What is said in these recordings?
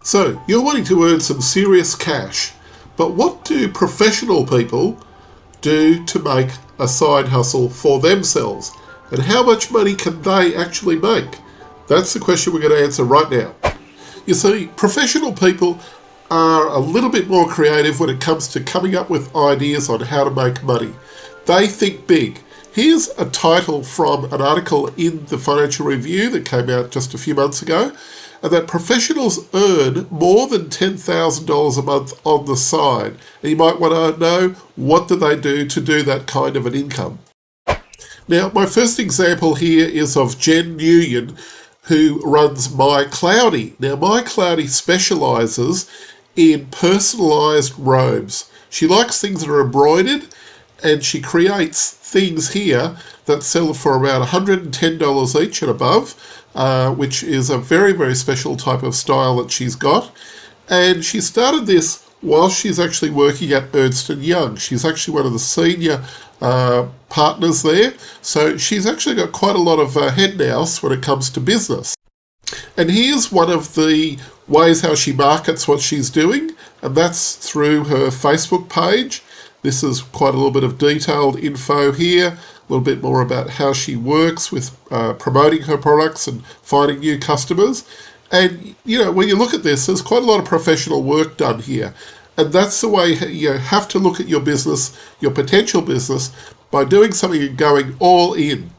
So, you're wanting to earn some serious cash, but what do professional people do to make a side hustle for themselves? And how much money can they actually make? That's the question we're going to answer right now. You see, professional people are a little bit more creative when it comes to coming up with ideas on how to make money. They think big. Here's a title from an article in the Financial Review that came out just a few months ago, and that professionals earn more than $10,000 a month on the side. And you might want to know, what do they do to do that kind of an income? Now, my first example here is of Jen Nguyen, who runs MyCloudy. Now, MyCloudy specialises in personalised robes. She likes things that are embroidered, and she creates things here that sell for about $110 each and above, which is a very, very special type of style that she's got. And she started this while she's actually working at Ernst & Young. She's actually one of the senior partners there. So she's actually got quite a lot of head nous when it comes to business. And here's one of the ways how she markets what she's doing, and that's through her Facebook page. This is quite a little bit of detailed info here, a little bit more about how she works with promoting her products and finding new customers. And, you know, when you look at this, there's quite a lot of professional work done here. And that's the way you have to look at your business, your potential business, by doing something and going all in.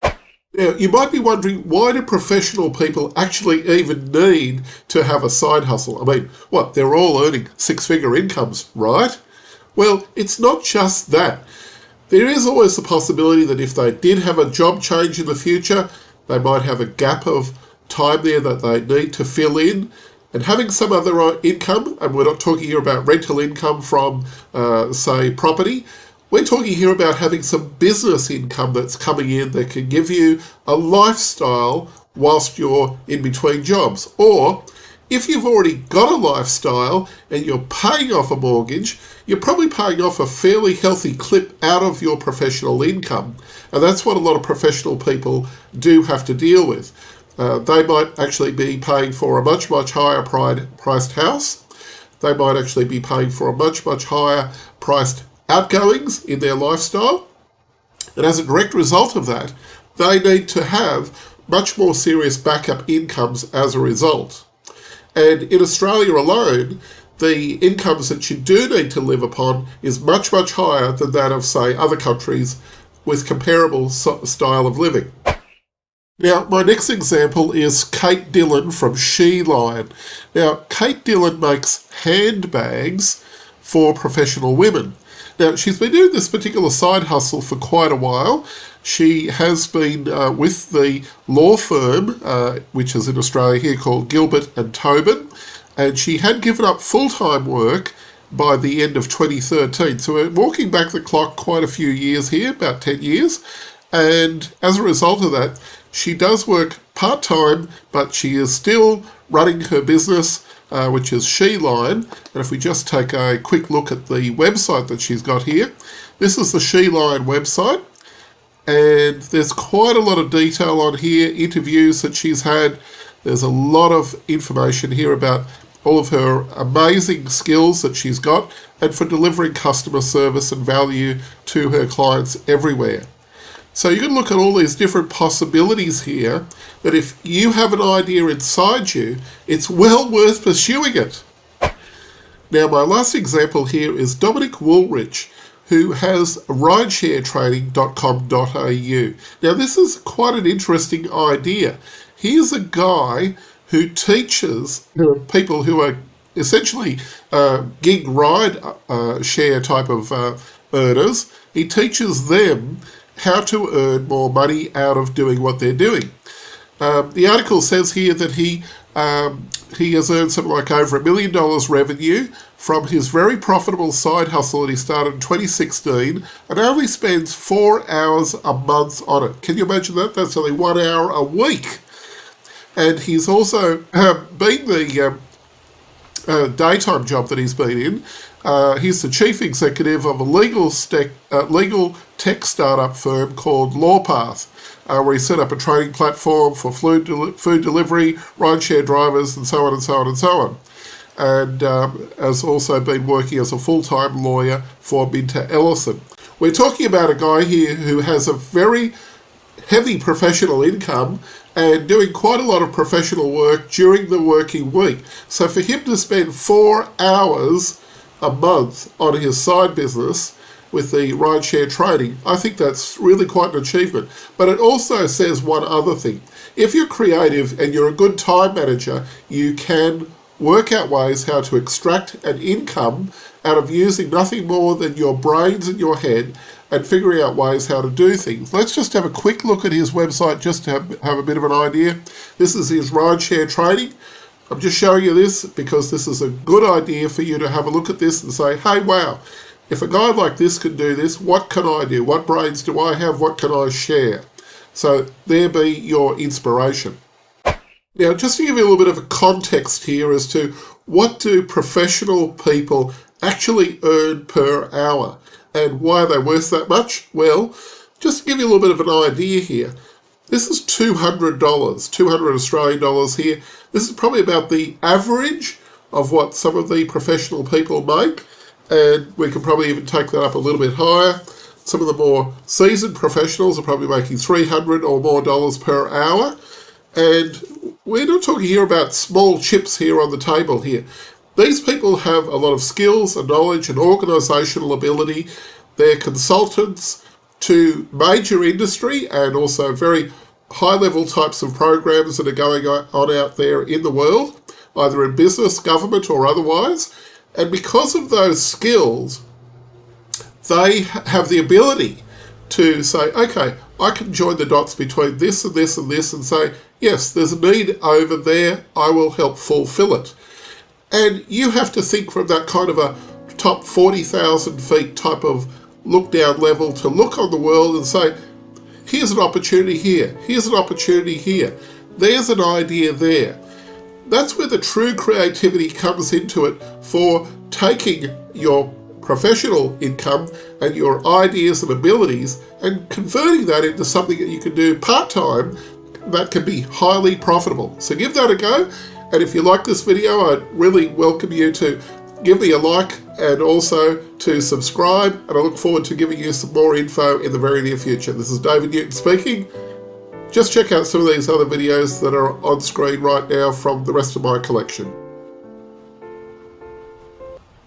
Now, you might be wondering, why do professional people actually even need to have a side hustle? I mean, what, they're all earning six-figure incomes, right? Well, it's not just that. There is always the possibility that if they did have a job change in the future, they might have a gap of time there that they need to fill in. And having some other income, and we're not talking here about rental income from, say, property, we're talking here about having some business income that's coming in that can give you a lifestyle whilst you're in between jobs. Or if you've already got a lifestyle and you're paying off a mortgage, you're probably paying off a fairly healthy clip out of your professional income. And that's what a lot of professional people do have to deal with. They might actually be paying for a much, much higher priced house. They might actually be paying for a much, much higher priced outgoings in their lifestyle. And as a direct result of that, they need to have much more serious backup incomes as a result. And in Australia alone, the incomes that you do need to live upon is much, much higher than that of, say, other countries with comparable style of living. Now, my next example is Kate Dillon from Sheline. Now, Kate Dillon makes handbags for professional women. Now, she's been doing this particular side hustle for quite a while. She has been with the law firm, which is in Australia here, called Gilbert and Tobin, and she had given up full-time work by the end of 2013. So we're walking back the clock quite a few years here, about 10 years, and as a result of that, she does work part-time, but she is still running her business, which is Sheline. And if we just take a quick look at the website that she's got here, this is the Sheline website. And there's quite a lot of detail on here, interviews that she's had. There's a lot of information here about all of her amazing skills that she's got and for delivering customer service and value to her clients everywhere. So you can look at all these different possibilities here, that if you have an idea inside you, it's well worth pursuing it. Now, my last example here is Dominic Woolrich, who has ridesharetraining.com.au. Now, this is quite an interesting idea. Here's a guy who teaches people who are essentially gig ride share type of earners. He teaches them how to earn more money out of doing what they're doing. The article says here that he has earned something like over $1 million revenue from his very profitable side hustle that he started in 2016 and only spends 4 hours a month on it. Can you imagine that? That's only 1 hour a week. And he's also been the daytime job that he's been in. He's the chief executive of a legal tech startup firm called LawPath, where he set up a training platform for food delivery, rideshare drivers, and so on and so on and so on. And has also been working as a full-time lawyer for Minter Ellison. We're talking about a guy here who has a very heavy professional income and doing quite a lot of professional work during the working week. So for him to spend 4 hours a month on his side business with the rideshare trading, I think that's really quite an achievement. But it also says one other thing. If you're creative and you're a good time manager, you can work out ways how to extract an income out of using nothing more than your brains and your head and figuring out ways how to do things. Let's just have a quick look at his website just to have a bit of an idea. This is his rideshare trading. I'm just showing you this because this is a good idea for you to have a look at this and say, hey, wow, if a guy like this can do this, what can I do? What brains do I have? What can I share? So there be your inspiration. Now, just to give you a little bit of a context here as to what do professional people actually earn per hour and why are they worth that much? Well, just to give you a little bit of an idea here, this is $200, 200 Australian dollars here. This is probably about the average of what some of the professional people make, and we can probably even take that up a little bit higher. Some of the more seasoned professionals are probably making $300 or more per hour, and we're not talking here about small chips here on the table here. These people have a lot of skills and knowledge and organisational ability. They're consultants to major industry and also very high-level types of programs that are going on out there in the world, either in business, government or otherwise. And because of those skills, they have the ability to say, okay, I can join the dots between this and this and this and say, yes, there's a need over there, I will help fulfill it. And you have to think from that kind of a top 40,000 feet type of look down level to look on the world and say, here's an opportunity here, here's an opportunity here, there's an idea there. That's where the true creativity comes into it for taking your professional income and your ideas and abilities and converting that into something that you can do part-time that can be highly profitable. So give that a go. And if you like this video, I'd really welcome you to give me a like and also to subscribe. And I look forward to giving you some more info in the very near future. This is David Newton speaking. Just check out some of these other videos that are on screen right now from the rest of my collection.